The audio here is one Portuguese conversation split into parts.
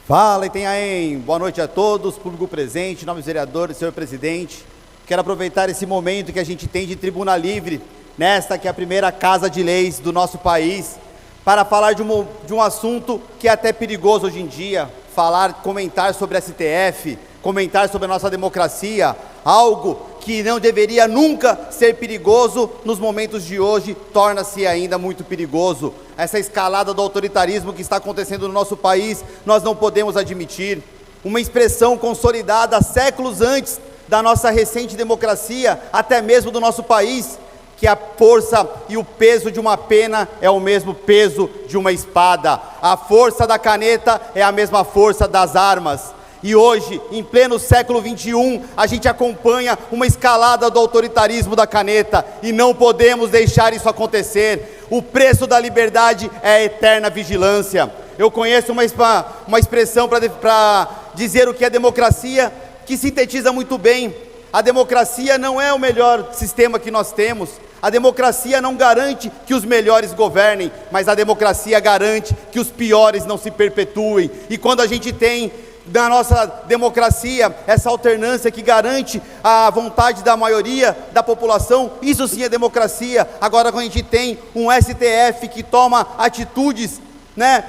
Fala, Itanhaém! Boa noite a todos, público presente, nobres vereadores, senhor presidente. Quero aproveitar esse momento que a gente tem de tribuna livre, nesta que é a primeira casa de leis do nosso país, para falar de um assunto que é até perigoso hoje em dia, comentar sobre a STF, comentar sobre a nossa democracia, algo que não deveria nunca ser perigoso, nos momentos de hoje, torna-se ainda muito perigoso. Essa escalada do autoritarismo que está acontecendo no nosso país, nós não podemos admitir. Uma expressão consolidada séculos antes da nossa recente democracia, até mesmo do nosso país, que a força e o peso de uma pena é o mesmo peso de uma espada. A força da caneta é a mesma força das armas. E hoje, em pleno século XXI, a gente acompanha uma escalada do autoritarismo da caneta, e não podemos deixar isso acontecer. O preço da liberdade é a eterna vigilância. Eu conheço uma expressão para dizer o que é democracia, que sintetiza muito bem. A democracia não é o melhor sistema que nós temos. A democracia não garante que os melhores governem, mas a democracia garante que os piores não se perpetuem. E quando a gente tem da nossa democracia essa alternância que garante a vontade da maioria da população, isso sim é democracia. Agora, quando a gente tem um STF que toma atitudes,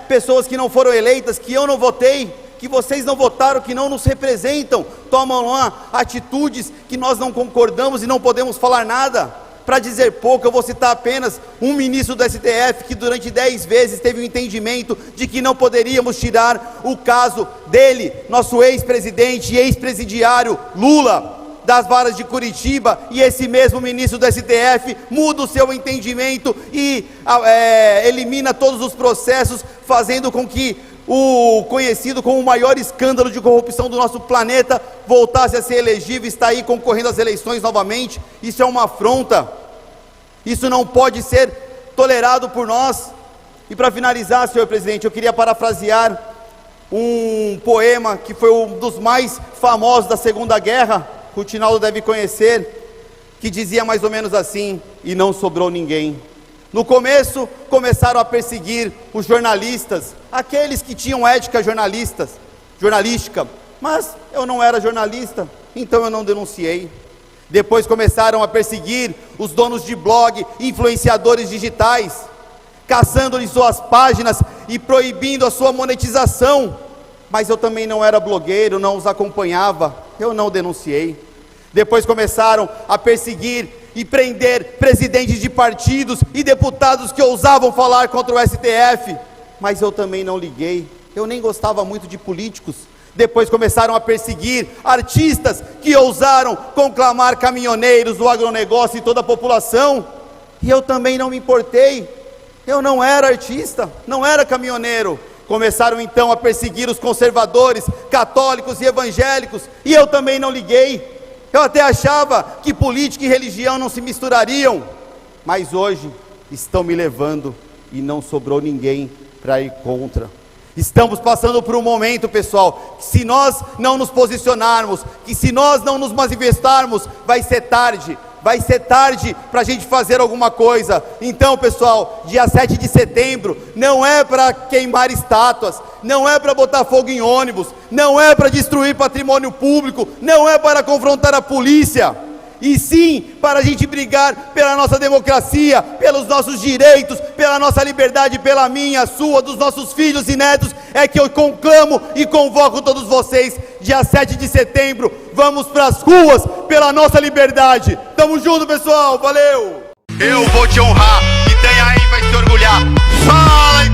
pessoas que não foram eleitas, que eu não votei, que vocês não votaram, que não nos representam, tomam lá atitudes que nós não concordamos e não podemos falar nada. Para dizer pouco, eu vou citar apenas um ministro do STF que durante 10 vezes teve o entendimento de que não poderíamos tirar o caso dele, nosso ex-presidente e ex-presidiário Lula, das varas de Curitiba, e esse mesmo ministro do STF muda o seu entendimento e elimina todos os processos, fazendo com que o conhecido como o maior escândalo de corrupção do nosso planeta voltasse a ser elegível, está aí concorrendo às eleições novamente. Isso é uma afronta, isso não pode ser tolerado por nós. E para finalizar, senhor presidente, eu queria parafrasear um poema que foi um dos mais famosos da Segunda Guerra, que o Tinaldo deve conhecer, que dizia mais ou menos assim: e não sobrou ninguém. No começo, começaram a perseguir os jornalistas, aqueles que tinham ética jornalística, mas eu não era jornalista, então eu não denunciei. Depois começaram a perseguir os donos de blog, influenciadores digitais, caçando-lhes suas páginas e proibindo a sua monetização, mas eu também não era blogueiro, não os acompanhava, eu não denunciei. Depois começaram a perseguir e prender presidentes de partidos e deputados que ousavam falar contra o STF, mas eu também não liguei, eu nem gostava muito de políticos. Depois começaram a perseguir artistas que ousaram conclamar caminhoneiros do agronegócio e toda a população, e eu também não me importei, eu não era artista, não era caminhoneiro. Começaram então a perseguir os conservadores, católicos e evangélicos, e eu também não liguei. Eu até achava que política e religião não se misturariam, mas hoje estão me levando e não sobrou ninguém para ir contra. Estamos passando por um momento, pessoal, que se nós não nos posicionarmos, que se nós não nos manifestarmos, vai ser tarde para a gente fazer alguma coisa. Então, pessoal, dia 7 de setembro não é para queimar estátuas, não é para botar fogo em ônibus, não é para destruir patrimônio público, não é para confrontar a polícia, e sim para a gente brigar pela nossa democracia, pelos nossos direitos, pela nossa liberdade, pela minha, sua, dos nossos filhos e netos. É que eu conclamo e convoco todos vocês, dia 7 de setembro, vamos para as ruas pela nossa liberdade. Tamo junto, pessoal, valeu! Eu vou te honrar, Itanhaém vai se orgulhar. Fala,